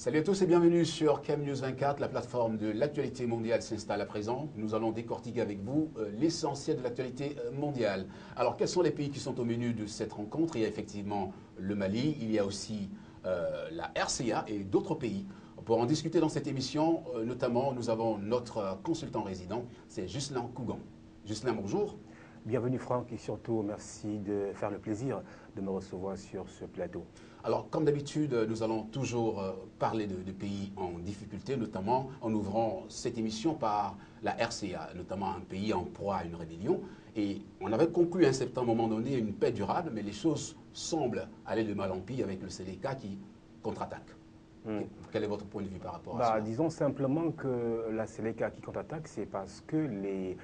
Salut à tous et bienvenue sur Cam News 24, la plateforme de l'actualité mondiale s'installe à présent. Nous allons décortiquer avec vous l'essentiel de l'actualité mondiale. Alors, quels sont les pays qui sont au menu de cette rencontre? Il y a effectivement le Mali, il y a aussi la RCA et d'autres pays. Pour en discuter dans cette émission, notamment, nous avons notre consultant résident, c'est Ghislain Cougan. Ghislain, bonjour. Bienvenue Franck et surtout merci de faire le plaisir de me recevoir sur ce plateau. Alors, comme d'habitude, nous allons toujours parler de pays en difficulté, notamment en ouvrant cette émission par la RCA, notamment un pays en proie à une rébellion. Et on avait conclu à un certain moment donné une paix durable, mais les choses semblent aller de mal en pis avec le Seleka qui contre-attaque. Quel est votre point de vue par rapport à ça? Disons simplement que la Seleka qui contre-attaque, c'est parce que les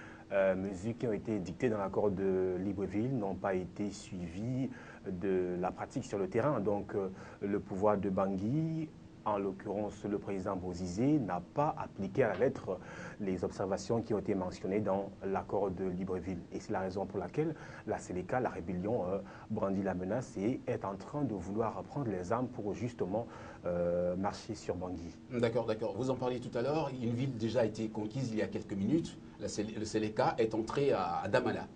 mesures qui ont été dictées dans l'accord de Libreville n'ont pas été suivies de la pratique sur le terrain. Donc le pouvoir de Bangui, en l'occurrence le président Bozizé, n'a pas appliqué à la lettre les observations qui ont été mentionnées dans l'accord de Libreville. Et c'est la raison pour laquelle la Seleka, la rébellion, brandit la menace et est en train de vouloir prendre les armes pour justement marcher sur Bangui. D'accord, d'accord. Vous en parliez tout à l'heure. Une ville déjà a été conquise il y a quelques minutes. Le Seleka est entré à Damala.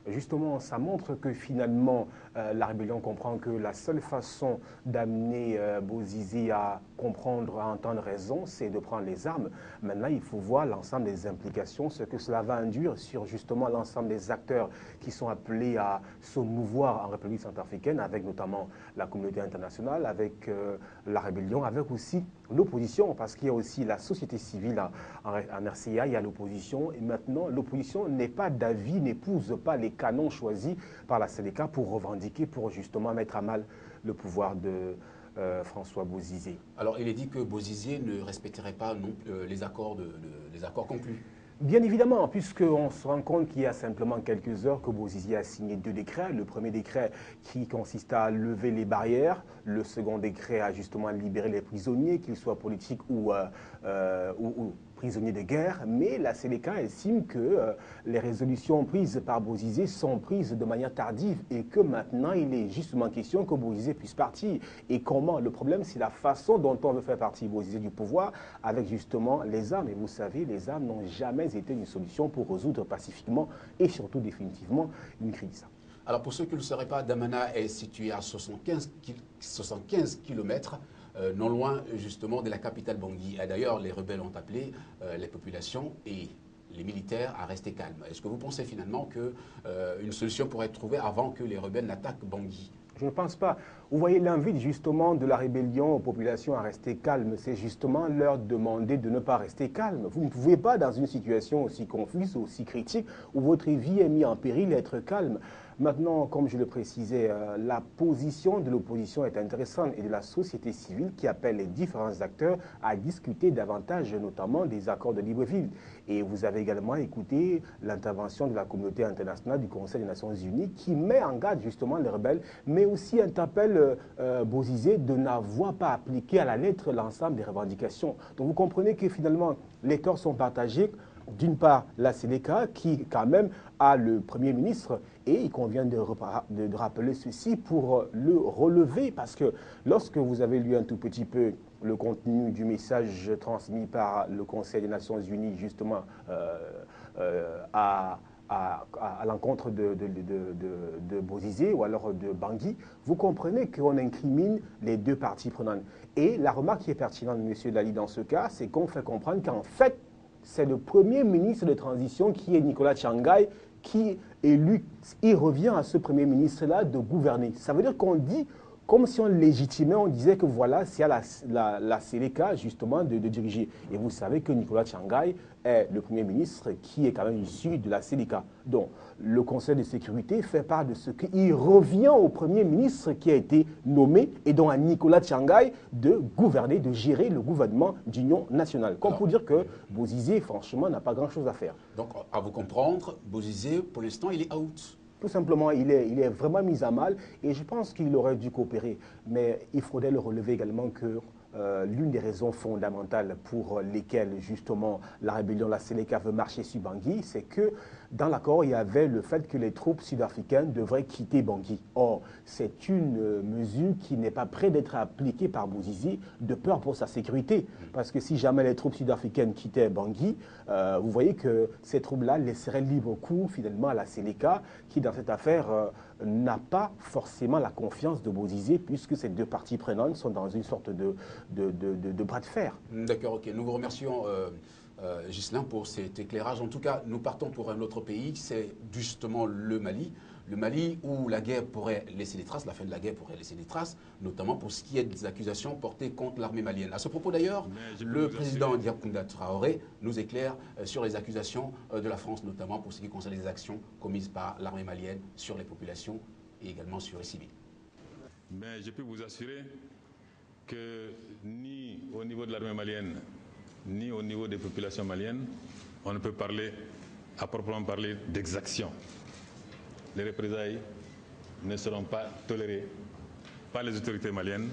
Justement, ça montre que finalement, la rébellion comprend que la seule façon d'amener Bozizé à comprendre, à entendre raison, c'est de prendre les armes. Maintenant, il faut voir l'ensemble des implications, ce que cela va induire sur justement l'ensemble des acteurs qui sont appelés à se mouvoir en République centrafricaine, avec notamment la communauté internationale, avec la rébellion, avec aussi l'opposition, parce qu'il y a aussi la société civile en RCA, il y a l'opposition, et maintenant, l'opposition n'est pas d'avis, n'épouse pas les canons choisis par la Seleka pour revendiquer, pour justement mettre à mal le pouvoir de François Bozizé. Alors, il est dit que Bozizé ne respecterait pas les accords conclus. Bien évidemment, puisqu'on se rend compte qu'il y a simplement quelques heures que Bozizé a signé 2 décrets. Le premier décret qui consiste à lever les barrières. Le second décret a justement libéré les prisonniers, qu'ils soient politiques ou prisonniers de guerre. Mais la Seleka estime que les résolutions prises par Bozizé sont prises de manière tardive et que maintenant il est justement question que Bozizé puisse partir. Et comment? Le problème, c'est la façon dont on veut faire partir Bozizé du pouvoir avec justement les armes. Et vous savez, les armes n'ont jamais été une solution pour résoudre pacifiquement et surtout définitivement une crise. Alors pour ceux qui ne le sauraient pas, Damana est situé à 75 km non loin justement de la capitale Bangui. Et d'ailleurs, les rebelles ont appelé les populations et les militaires à rester calmes. Est-ce que vous pensez finalement qu'une solution pourrait être trouvée avant que les rebelles n'attaquent Bangui? Je ne pense pas. Vous voyez, l'invite justement de la rébellion aux populations à rester calmes, c'est justement leur demander de ne pas rester calmes. Vous ne pouvez pas, dans une situation aussi confuse, aussi critique, où votre vie est mise en péril, être calme. Maintenant, comme je le précisais, la position de l'opposition est intéressante et de la société civile qui appelle les différents acteurs à discuter davantage, notamment des accords de Libreville. Et vous avez également écouté l'intervention de la communauté internationale du Conseil des Nations Unies qui met en garde justement les rebelles, mais aussi interpelle Bozizé de n'avoir pas appliqué à la lettre l'ensemble des revendications. Donc vous comprenez que finalement, les torts sont partagés. D'une part, la Seleka qui quand même a le Premier ministre et il convient de rappeler ceci pour le relever parce que lorsque vous avez lu un tout petit peu le contenu du message transmis par le Conseil des Nations Unies justement à l'encontre de Bozizé ou alors de Bangui, vous comprenez qu'on incrimine les deux parties prenantes. Et la remarque qui est pertinente, M. Dali, dans ce cas, c'est qu'on fait comprendre qu'en fait, c'est le Premier ministre de transition qui est Nicolas Tchangaï qui élu. Il revient à ce Premier ministre-là de gouverner. Ça veut dire qu'on dit, comme si on légitimait, on disait que voilà, c'est à la Seleka justement de diriger. Et vous savez que Nicolas Tchangaï est le Premier ministre qui est quand même issu de la Seleka. Donc, le Conseil de sécurité fait part de ce qu'il revient au Premier ministre qui a été nommé et donc à Nicolas Tchangaï de gouverner, de gérer le gouvernement d'union nationale. Comme pour dire que Bozizé, franchement, n'a pas grand-chose à faire. Donc, à vous comprendre, Bozizé, pour l'instant, il est out. Tout simplement, il est vraiment mis à mal et je pense qu'il aurait dû coopérer. Mais il faudrait le relever également que l'une des raisons fondamentales pour lesquelles justement la rébellion, la Seleka veut marcher sur Bangui, c'est que Dans l'accord, il y avait le fait que les troupes sud-africaines devraient quitter Bangui. Or, c'est une mesure qui n'est pas prête d'être appliquée par Bouzizi de peur pour sa sécurité. Parce que si jamais les troupes sud-africaines quittaient Bangui, vous voyez que ces troupes-là laisseraient libre cours finalement à la Séléka, qui dans cette affaire n'a pas forcément la confiance de Bouzizi, puisque ces deux parties prenantes sont dans une sorte de bras de fer. D'accord, ok. Nous vous remercions. Ghislain, pour cet éclairage. En tout cas, nous partons pour un autre pays, c'est justement le Mali. Le Mali où la guerre pourrait laisser des traces, la fin de la guerre pourrait laisser des traces, notamment pour ce qui est des accusations portées contre l'armée malienne. À ce propos d'ailleurs, le président Diakounda Traoré nous éclaire sur les accusations de la France, notamment pour ce qui concerne les actions commises par l'armée malienne sur les populations et également sur les civils. Mais je peux vous assurer que ni au niveau de l'armée malienne, ni au niveau des populations maliennes, on ne peut parler, à proprement parler, d'exaction. Les représailles ne seront pas tolérées par les autorités maliennes,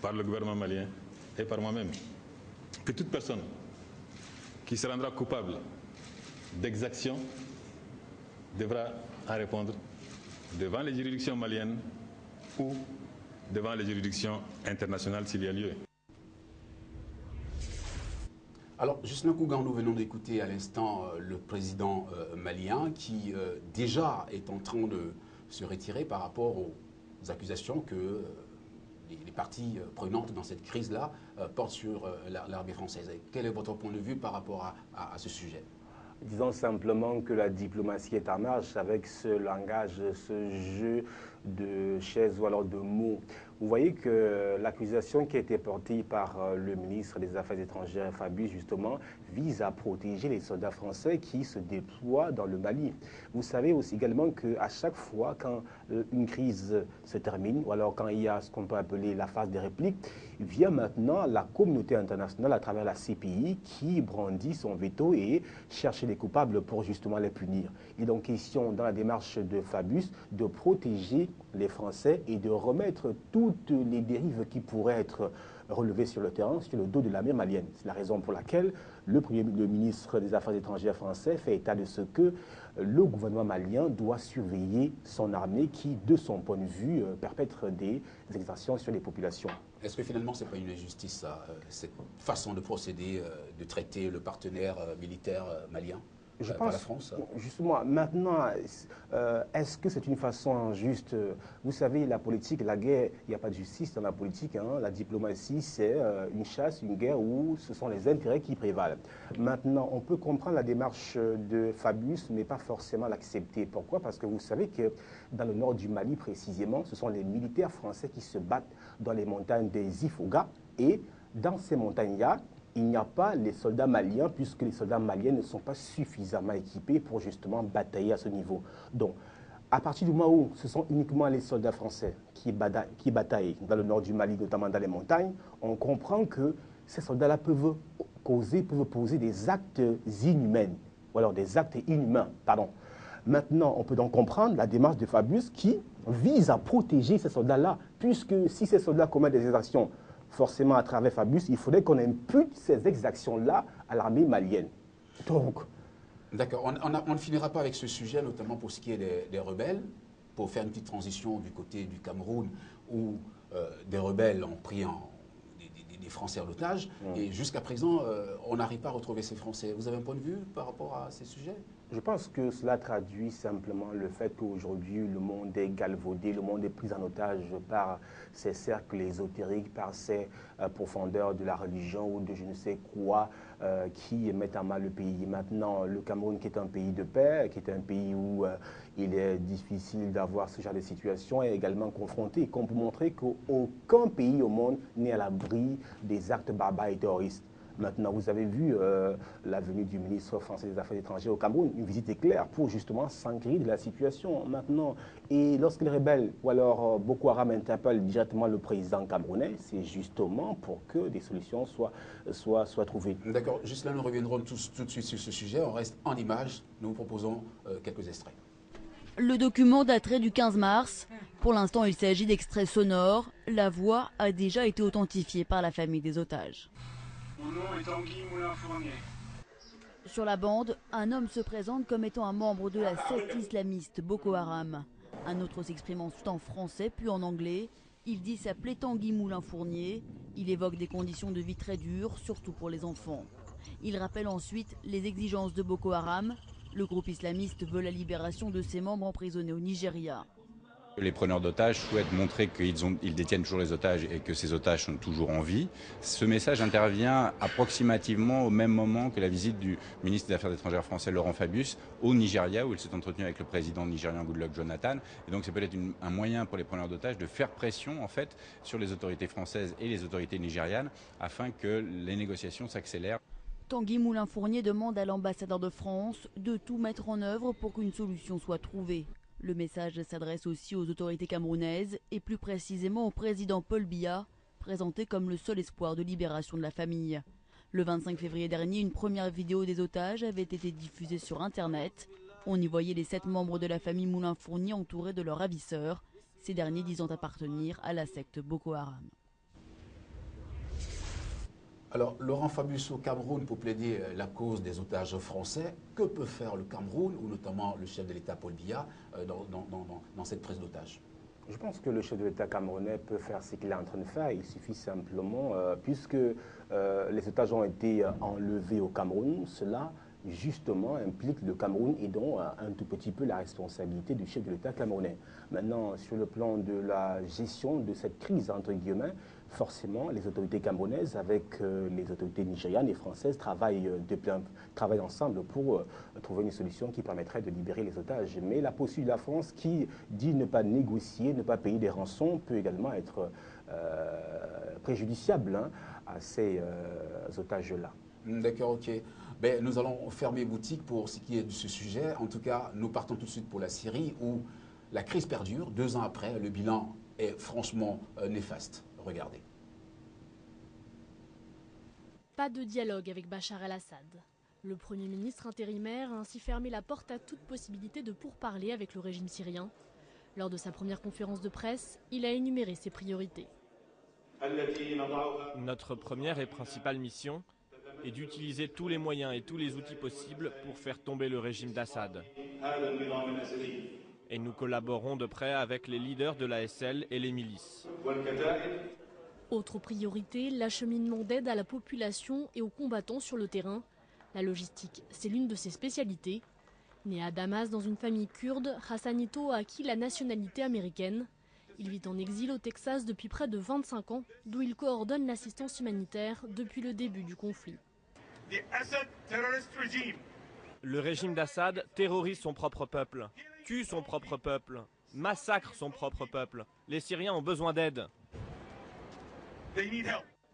par le gouvernement malien et par moi-même. Que toute personne qui se rendra coupable d'exaction devra en répondre devant les juridictions maliennes ou devant les juridictions internationales s'il y a lieu. Alors, Ghislain Kougan, nous venons d'écouter à l'instant le président malien qui déjà est en train de se retirer par rapport aux accusations que les parties prenantes dans cette crise-là portent sur l'armée française. Et quel est votre point de vue par rapport à ce sujet? Disons simplement que la diplomatie est en marche avec ce langage, ce jeu de chaises ou alors de mots. Vous voyez que l'accusation qui a été portée par le ministre des Affaires étrangères, Fabius, justement, vise à protéger les soldats français qui se déploient dans le Mali. Vous savez aussi également qu'à chaque fois, quand une crise se termine, ou alors quand il y a ce qu'on peut appeler la phase des répliques, vient maintenant la communauté internationale à travers la CPI qui brandit son veto et cherche les coupables pour justement les punir. Il est donc question, dans la démarche de Fabius, de protéger les Français et de remettre toutes les dérives qui pourraient être relevées sur le terrain, sur le dos de l'armée malienne. C'est la raison pour laquelle le ministre des Affaires étrangères français fait état de ce que le gouvernement malien doit surveiller son armée qui, de son point de vue, perpètre des exactions sur les populations. Est-ce que finalement, ce n'est pas une injustice, ça, cette façon de procéder, de traiter le partenaire militaire malien? Je par pense, la France. justement, maintenant, est-ce que c'est une façon injuste? Vous savez, la politique, la guerre, il n'y a pas de justice dans la politique. Hein. La diplomatie, c'est une chasse, une guerre où ce sont les intérêts qui prévalent. Maintenant, on peut comprendre la démarche de Fabius, mais pas forcément l'accepter. Pourquoi? Parce que vous savez que dans le nord du Mali, précisément, ce sont les militaires français qui se battent dans les montagnes des Ifoga. Et dans ces montagnes-là, il n'y a pas les soldats maliens, puisque les soldats maliens ne sont pas suffisamment équipés pour justement batailler à ce niveau. Donc, à partir du moment où ce sont uniquement les soldats français qui bataillent dans le nord du Mali, notamment dans les montagnes, on comprend que ces soldats-là peuvent poser des actes inhumains, ou alors des actes inhumains, pardon. Maintenant, on peut donc comprendre la démarche de Fabius qui vise à protéger ces soldats-là, puisque si ces soldats commettent des exactions, forcément à travers Fabius, il faudrait qu'on impute ces exactions-là à l'armée malienne. Donc... D'accord. On ne finira pas avec ce sujet, notamment pour ce qui est des rebelles, pour faire une petite transition du côté du Cameroun, où des rebelles ont pris des Français en otage, et jusqu'à présent, on n'arrive pas à retrouver ces Français. Vous avez un point de vue par rapport à ces sujets? Je pense que cela traduit simplement le fait qu'aujourd'hui, le monde est galvaudé, le monde est pris en otage par ces cercles ésotériques, par ces profondeurs de la religion ou de je ne sais quoi qui mettent à mal le pays. Maintenant, le Cameroun, qui est un pays de paix, qui est un pays où il est difficile d'avoir ce genre de situation, est également confronté, comme pour montrer qu'aucun pays au monde n'est à l'abri des actes barbares et terroristes. Maintenant, vous avez vu la venue du ministre français des Affaires étrangères au Cameroun, une visite éclair pour justement s'enquérir de la situation maintenant. Et lorsque les rebelles, ou alors Boko Haram interpellent directement le président camerounais, c'est justement pour que des solutions soient trouvées. D'accord. Juste là, nous reviendrons tout de suite sur ce sujet. On reste en images. Nous vous proposons quelques extraits. Le document daterait du 15 mars. Pour l'instant, il s'agit d'extraits sonores. La voix a déjà été authentifiée par la famille des otages. Mon nom est Tanguy Moulin-Fournier. Sur la bande, un homme se présente comme étant un membre de la secte islamiste Boko Haram. Un autre s'exprime ensuite en français puis en anglais. Il dit s'appeler Tanguy Moulin-Fournier. Il évoque des conditions de vie très dures, surtout pour les enfants. Il rappelle ensuite les exigences de Boko Haram. Le groupe islamiste veut la libération de ses membres emprisonnés au Nigeria. Les preneurs d'otages souhaitent montrer qu'ils détiennent toujours les otages et que ces otages sont toujours en vie. Ce message intervient approximativement au même moment que la visite du ministre des Affaires étrangères français Laurent Fabius au Nigeria, où il s'est entretenu avec le président nigérian Goodluck Jonathan. Et donc c'est peut-être un moyen pour les preneurs d'otages de faire pression en fait sur les autorités françaises et les autorités nigérianes afin que les négociations s'accélèrent. Tanguy Moulin-Fournier demande à l'ambassadeur de France de tout mettre en œuvre pour qu'une solution soit trouvée. Le message s'adresse aussi aux autorités camerounaises et plus précisément au président Paul Biya, présenté comme le seul espoir de libération de la famille. Le 25 février dernier, une première vidéo des otages avait été diffusée sur Internet. On y voyait les 7 membres de la famille Moulin-Fournier entourés de leurs ravisseurs, ces derniers disant appartenir à la secte Boko Haram. Alors, Laurent Fabius au Cameroun pour plaider la cause des otages français. Que peut faire le Cameroun, ou notamment le chef de l'État Paul Biya, dans cette prise d'otages? Je pense que le chef de l'État camerounais peut faire ce qu'il est en train de faire. Il suffit simplement, puisque les otages ont été enlevés au Cameroun, cela justement implique le Cameroun et donc un tout petit peu la responsabilité du chef de l'État camerounais. Maintenant, sur le plan de la gestion de cette crise, entre guillemets, forcément, les autorités camerounaises avec les autorités nigérianes et françaises travaillent ensemble pour trouver une solution qui permettrait de libérer les otages. Mais la posture de la France qui dit ne pas négocier, ne pas payer des rançons peut également être préjudiciable à ces otages-là. D'accord, ok. Ben, nous allons fermer boutique pour ce qui est de ce sujet. En tout cas, nous partons tout de suite pour la Syrie où la crise perdure. 2 ans après, le bilan est franchement néfaste. Regardez. Pas de dialogue avec Bachar el-Assad. Le Premier ministre intérimaire a ainsi fermé la porte à toute possibilité de pourparler avec le régime syrien. Lors de sa première conférence de presse, il a énuméré ses priorités. Notre première et principale mission est d'utiliser tous les moyens et tous les outils possibles pour faire tomber le régime d'Assad. Et nous collaborons de près avec les leaders de l'ASL et les milices. Autre priorité, l'acheminement d'aide à la population et aux combattants sur le terrain. La logistique, c'est l'une de ses spécialités. Né à Damas dans une famille kurde, Hassanito a acquis la nationalité américaine. Il vit en exil au Texas depuis près de 25 ans, d'où il coordonne l'assistance humanitaire depuis le début du conflit. Le régime d'Assad terrorise son propre peuple, tue son propre peuple, massacre son propre peuple. Les Syriens ont besoin d'aide.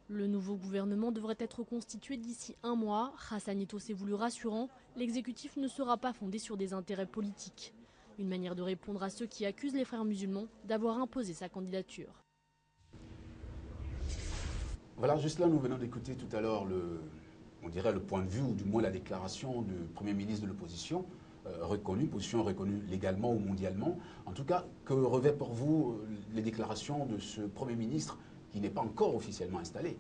Le nouveau gouvernement devrait être constitué d'ici 1 mois. Hassanito s'est voulu rassurant, l'exécutif ne sera pas fondé sur des intérêts politiques. Une manière de répondre à ceux qui accusent les frères musulmans d'avoir imposé sa candidature. Voilà, juste là, nous venons d'écouter tout à l'heure on dirait le point de vue, ou du moins la déclaration du Premier ministre de l'opposition, position reconnue légalement ou mondialement. En tout cas, que revêt pour vous les déclarations de ce Premier ministre qui n'est pas encore officiellement installé?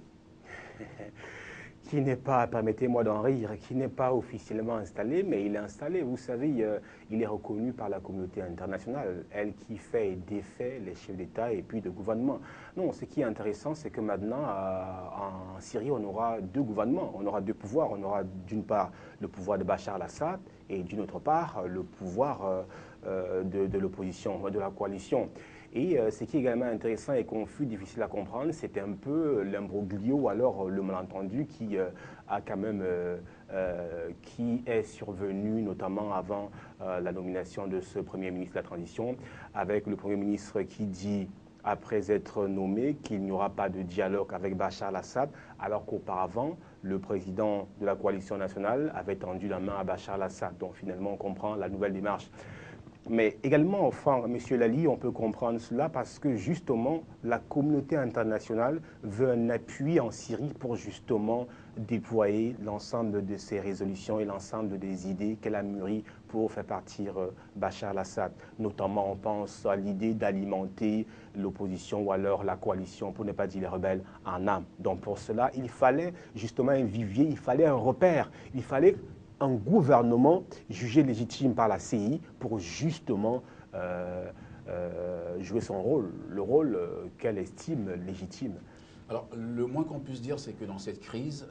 Qui n'est pas, permettez-moi d'en rire, qui n'est pas officiellement installé, mais il est installé. Vous savez, il est reconnu par la communauté internationale, elle qui fait et défait les chefs d'État et puis de gouvernement. Non, ce qui est intéressant, c'est que maintenant, en Syrie, on aura 2 gouvernements, on aura 2 pouvoirs. On aura d'une part le pouvoir de Bachar el-Assad et d'une autre part le pouvoir de l'opposition, de la coalition. Et ce qui est également intéressant et confus, difficile à comprendre, c'est un peu l'imbroglio, alors le malentendu qui a quand même, qui est survenu notamment avant la nomination de ce Premier ministre de la Transition, avec le Premier ministre qui dit, après être nommé, qu'il n'y aura pas de dialogue avec Bachar el-Assad, alors qu'auparavant, le président de la coalition nationale avait tendu la main à Bachar el-Assad. Donc finalement, on comprend la nouvelle démarche. Mais également, enfin, M. Lali, on peut comprendre cela parce que justement, la communauté internationale veut un appui en Syrie pour justement déployer l'ensemble de ses résolutions et l'ensemble des idées qu'elle a mûries pour faire partir Bachar el-Assad. Notamment, on pense à l'idée d'alimenter l'opposition ou alors la coalition, pour ne pas dire les rebelles, en âme. Donc pour cela, il fallait justement un vivier, il fallait un repère, il fallait un gouvernement jugé légitime par la CI pour justement jouer son rôle, le rôle qu'elle estime légitime. Alors, le moins qu'on puisse dire, c'est que dans cette crise,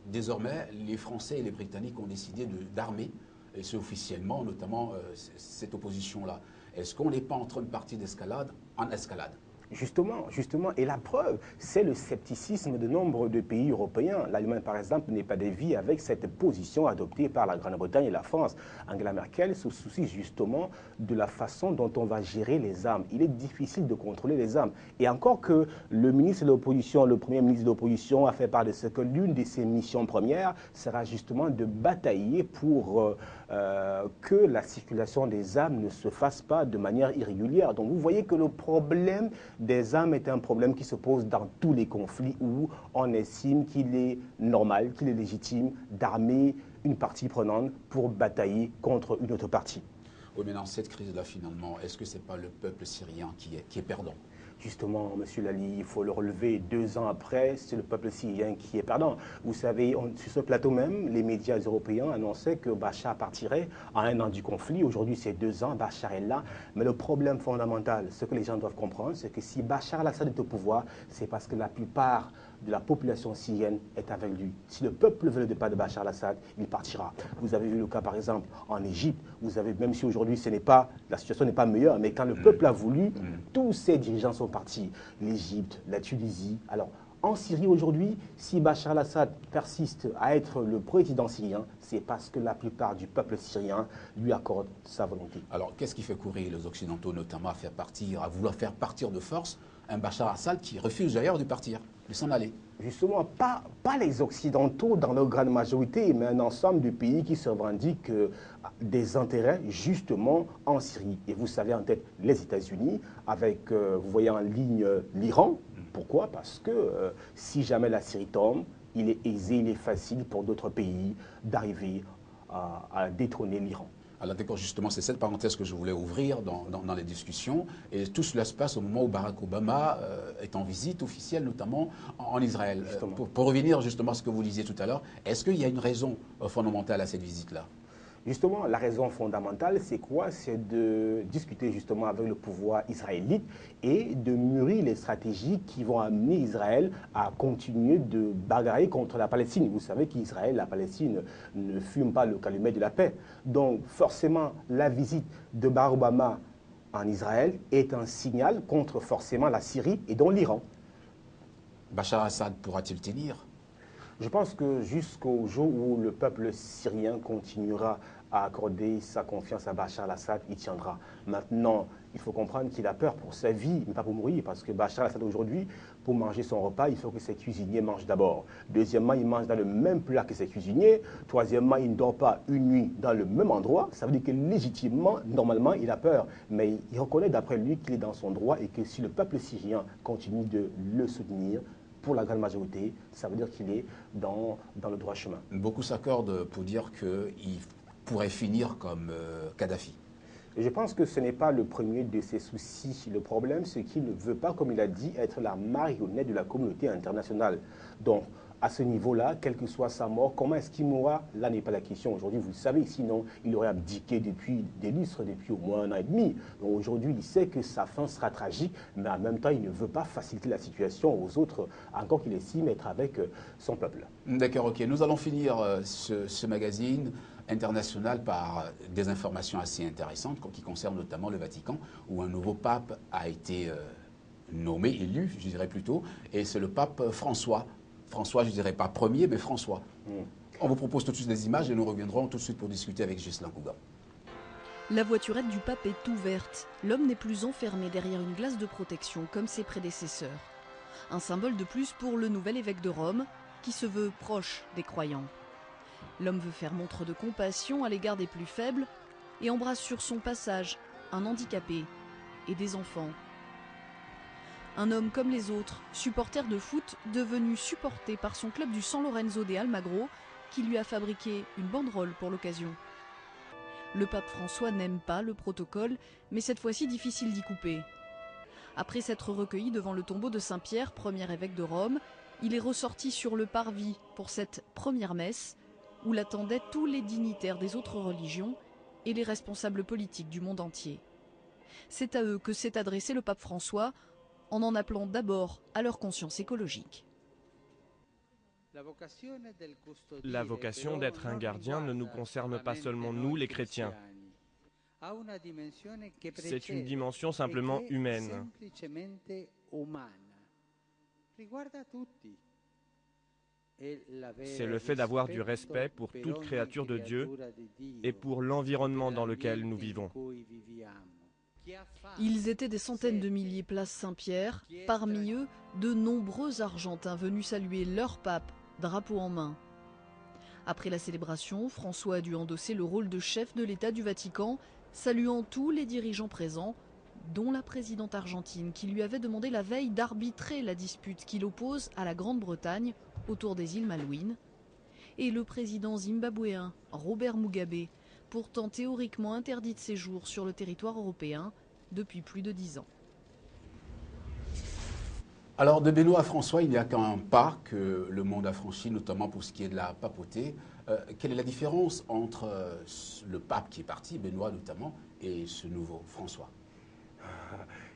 désormais, les Français et les Britanniques ont décidé d'armer, et c'est officiellement, notamment cette opposition-là. Est-ce qu'on n'est pas en train de partir d'escalade en escalade? Justement, et la preuve, c'est le scepticisme de nombre de pays européens. L'Allemagne, par exemple, n'est pas déviée avec cette position adoptée par la Grande-Bretagne et la France. Angela Merkel se soucie justement de la façon dont on va gérer les armes. Il est difficile de contrôler les armes. Et encore que le ministre de l'opposition, le premier ministre de l'opposition a fait part de ce que l'une de ses missions premières sera justement de batailler pour que la circulation des armes ne se fasse pas de manière irrégulière. Donc vous voyez que le problème des armes est un problème qui se pose dans tous les conflits où on estime qu'il est normal, qu'il est légitime d'armer une partie prenante pour batailler contre une autre partie. Oui, mais dans cette crise-là, finalement, est-ce que ce n'est pas le peuple syrien qui est perdant? Justement, M. Lali, il faut le relever 2 ans après, c'est le peuple syrien qui est perdant. Vous savez, sur ce plateau même, les médias européens annonçaient que Bachar partirait à 1 an du conflit. Aujourd'hui, c'est 2 ans, Bachar est là. Mais le problème fondamental, ce que les gens doivent comprendre, c'est que si Bachar al-Assad est au pouvoir, c'est parce que la plupart de la population syrienne est avec lui. Si le peuple veut le départ de Bachar al-Assad, il partira. Vous avez vu le cas, par exemple, en Égypte. Vous avez, même si aujourd'hui, la situation n'est pas meilleure, mais quand le peuple a voulu, tous ces dirigeants sont partis. L'Égypte, la Tunisie. Alors, en Syrie aujourd'hui, si Bachar al-Assad persiste à être le président syrien, c'est parce que la plupart du peuple syrien lui accorde sa volonté. Alors, qu'est-ce qui fait courir les Occidentaux, notamment à vouloir faire partir de force un Bachar al-Assad qui refuse d'ailleurs de partir, de s'en aller? Justement, pas les Occidentaux dans leur grande majorité, mais un ensemble de pays qui se revendiquent des intérêts justement en Syrie. Et vous savez en tête les États-Unis, avec, vous voyez en ligne l'Iran. Pourquoi? Parce que si jamais la Syrie tombe, il est aisé, il est facile pour d'autres pays d'arriver à détrôner l'Iran. Alors d'accord, justement, c'est cette parenthèse que je voulais ouvrir dans les discussions. Et tout cela se passe au moment où Barack Obama est en visite officielle, notamment en Israël. Pour revenir justement à ce que vous disiez tout à l'heure, est-ce qu'il y a une raison fondamentale à cette visite-là? Justement, la raison fondamentale, c'est quoi? C'est de discuter justement avec le pouvoir israélite et de mûrir les stratégies qui vont amener Israël à continuer de bagarrer contre la Palestine. Vous savez qu'Israël, la Palestine, ne fume pas le calumet de la paix. Donc forcément, la visite de Barack Obama en Israël est un signal contre forcément la Syrie et donc l'Iran. Bachar al-Assad pourra-t-il tenir? Je pense que jusqu'au jour où le peuple syrien continuera à accorder sa confiance à Bachar al-Assad, il tiendra. Maintenant, il faut comprendre qu'il a peur pour sa vie, mais pas pour mourir, parce que Bachar al-Assad aujourd'hui, pour manger son repas, il faut que ses cuisiniers mangent d'abord. Deuxièmement, il mange dans le même plat que ses cuisiniers. Troisièmement, il ne dort pas une nuit dans le même endroit. Ça veut dire que légitimement, normalement, il a peur. Mais il reconnaît d'après lui qu'il est dans son droit et que si le peuple syrien continue de le soutenir, pour la grande majorité, ça veut dire qu'il est dans le droit chemin. Beaucoup s'accordent pour dire qu'il pourrait finir comme Kadhafi. Et je pense que ce n'est pas le premier de ses soucis. Le problème, c'est qu'il ne veut pas, comme il a dit, être la marionnette de la communauté internationale. Donc, à ce niveau-là, quelle que soit sa mort, comment est-ce qu'il mourra? Là n'est pas la question. Aujourd'hui, vous le savez, sinon il aurait abdiqué depuis des lustres, depuis au moins 1 an et demi. Donc aujourd'hui, il sait que sa fin sera tragique, mais en même temps, il ne veut pas faciliter la situation aux autres, encore qu'il estime être avec son peuple. D'accord, ok. Nous allons finir ce magazine international par des informations assez intéressantes qui concernent notamment le Vatican, où un nouveau pape a été nommé, élu, je dirais plutôt, et c'est le pape François. François, je ne dirais pas premier, mais François. On vous propose tout de suite des images et nous reviendrons tout de suite pour discuter avec Ghislain Kouga. La voiturette du pape est ouverte. L'homme n'est plus enfermé derrière une glace de protection comme ses prédécesseurs. Un symbole de plus pour le nouvel évêque de Rome, qui se veut proche des croyants. L'homme veut faire montre de compassion à l'égard des plus faibles et embrasse sur son passage un handicapé et des enfants. Un homme comme les autres, supporter de foot, devenu supporté par son club du San Lorenzo de Almagro, qui lui a fabriqué une banderole pour l'occasion. Le pape François n'aime pas le protocole, mais cette fois-ci difficile d'y couper. Après s'être recueilli devant le tombeau de Saint-Pierre, premier évêque de Rome, il est ressorti sur le parvis pour cette première messe, où l'attendaient tous les dignitaires des autres religions et les responsables politiques du monde entier. C'est à eux que s'est adressé le pape François, en appelant d'abord à leur conscience écologique. La vocation d'être un gardien ne nous concerne pas seulement nous, les chrétiens. C'est une dimension simplement humaine. C'est le fait d'avoir du respect pour toute créature de Dieu et pour l'environnement dans lequel nous vivons. Ils étaient des centaines de milliers place Saint-Pierre, parmi eux de nombreux Argentins venus saluer leur pape, drapeau en main. Après la célébration, François a dû endosser le rôle de chef de l'État du Vatican, saluant tous les dirigeants présents, dont la présidente argentine qui lui avait demandé la veille d'arbitrer la dispute qui l'oppose à la Grande-Bretagne autour des îles Malouines, et le président zimbabwéen Robert Mugabe, pourtant théoriquement interdit de séjour sur le territoire européen depuis plus de 10 ans. Alors, de Benoît à François, il n'y a qu'un pas que le monde a franchi, notamment pour ce qui est de la papauté. Quelle est la différence entre le pape qui est parti, Benoît notamment, et ce nouveau François?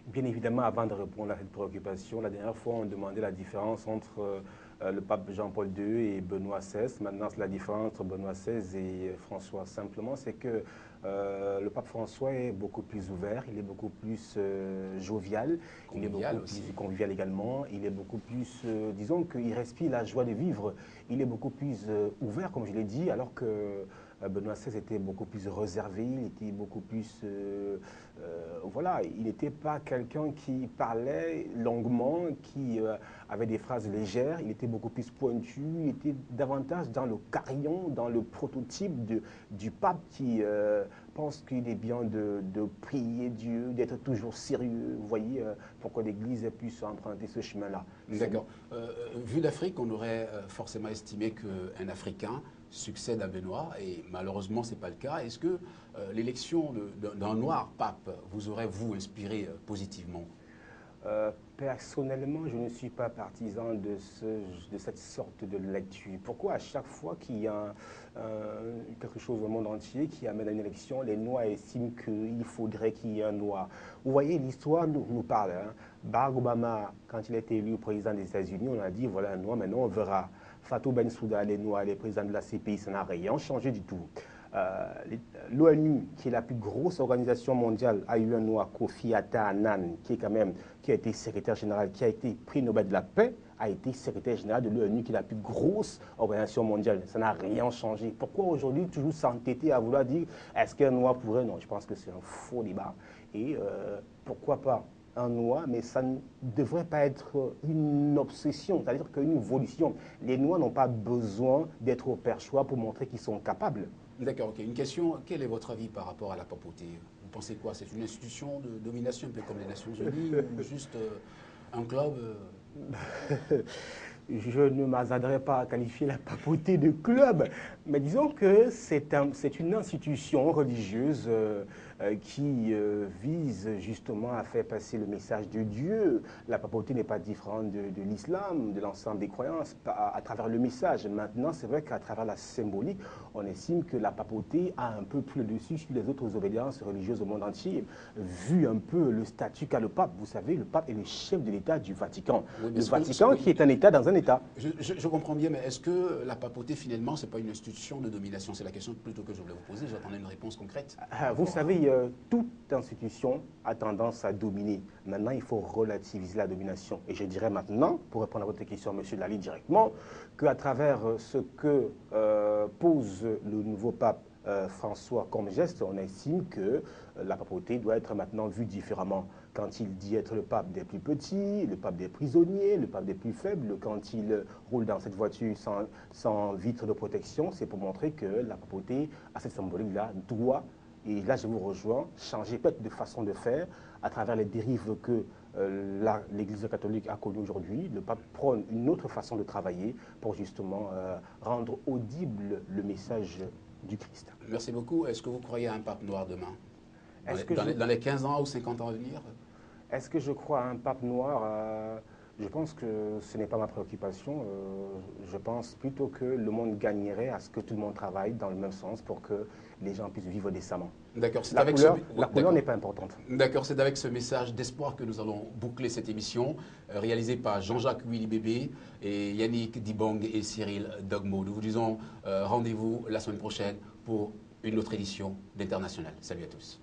Bien évidemment, avant de répondre à cette préoccupation, la dernière fois, on demandait la différence entre le pape Jean-Paul II et Benoît XVI. Maintenant, c'est la différence entre Benoît XVI et François. Simplement, c'est que le pape François est beaucoup plus ouvert, il est beaucoup plus jovial, il est beaucoup plus convivial également, il est beaucoup plus, disons qu'il respire la joie de vivre, il est beaucoup plus ouvert, comme je l'ai dit, alors que Benoît XVI était beaucoup plus réservé, il était beaucoup plus... voilà, il n'était pas quelqu'un qui parlait longuement, qui avait des phrases légères, il était beaucoup plus pointu, il était davantage dans le carillon, dans le prototype du pape qui pense qu'il est bien de prier Dieu, d'être toujours sérieux. Vous voyez pourquoi l'Église puisse emprunter ce chemin-là. D'accord. Vu d'Afrique, on aurait forcément estimé qu'un Africain succède à Benoît, et malheureusement, ce n'est pas le cas. Est-ce que l'élection d'un noir pape vous aurait, vous, inspiré positivement? Personnellement, je ne suis pas partisan de cette sorte de lecture. Pourquoi à chaque fois qu'il y a quelque chose au monde entier qui amène à une élection, les Noirs estiment qu'il faudrait qu'il y ait un Noir? Vous voyez, l'histoire nous parle. Hein. Barack Obama, quand il a été élu président des États-Unis, on a dit, voilà un Noir, maintenant on verra. Fatou Bensouda, les Noirs, les présidents de la CPI, ça n'a rien changé du tout. L'ONU, qui est la plus grosse organisation mondiale, a eu un Noir, Kofi Annan, qui a été secrétaire général, qui a été prix Nobel de la paix, a été secrétaire général de l'ONU, qui est la plus grosse organisation mondiale. Ça n'a rien changé. Pourquoi aujourd'hui toujours s'entêter à vouloir dire est-ce qu'un Noir pourrait? Non, je pense que c'est un faux débat. Et pourquoi pas un Noir, mais ça ne devrait pas être une obsession, c'est-à-dire qu'une évolution. Les Noirs n'ont pas besoin d'être au perchoir pour montrer qu'ils sont capables. D'accord, ok. Une question, quel est votre avis par rapport à la papauté? Vous pensez quoi? C'est une institution de domination, un peu comme les Nations Unies, ou juste un club Je ne m'hasarderai pas à qualifier la papauté de club, mais disons que c'est une institution religieuse qui vise justement à faire passer le message de Dieu. La papauté n'est pas différente de l'islam, de l'ensemble des croyances, à travers le message. Maintenant, c'est vrai qu'à travers la symbolique, on estime que la papauté a un peu plus le dessus sur les autres obédiences religieuses au monde entier. Vu un peu le statut qu'a le pape, vous savez, le pape est le chef de l'État du Vatican. Oui, le Vatican qui est un État dans un État. Je comprends bien, mais est-ce que la papauté, finalement, ce n'est pas une institution de domination? C'est la question plutôt que je voulais vous poser. J'attendais une réponse concrète. Vous savez, toute institution a tendance à dominer. Maintenant, il faut relativiser la domination. Et je dirais maintenant, pour répondre à votre question, M. Lali, directement, qu'à travers ce que pose le nouveau pape François comme geste, on estime que la papauté doit être maintenant vue différemment. Quand il dit être le pape des plus petits, le pape des prisonniers, le pape des plus faibles, quand il roule dans cette voiture sans vitre de protection, c'est pour montrer que la papauté, à cette symbolique-là, doit, et là je vous rejoins, changer peut-être de façon de faire à travers les dérives que l'Église catholique a connues aujourd'hui. Le pape prône une autre façon de travailler pour justement rendre audible le message du Christ. Merci beaucoup. Est-ce que vous croyez à un pape noir demain? Dans les 15 ans ou 50 ans à venir? Est-ce que je crois à un pape noir? Je pense que ce n'est pas ma préoccupation. Je pense plutôt que le monde gagnerait à ce que tout le monde travaille dans le même sens pour que les gens puissent vivre décemment. D'accord, la couleur n'est pas importante. D'accord, c'est avec ce message d'espoir que nous allons boucler cette émission, réalisée par Jean-Jacques Willy Bébé et Yannick Dibong et Cyril Dogmo. Nous vous disons rendez-vous la semaine prochaine pour une autre édition d'International. Salut à tous.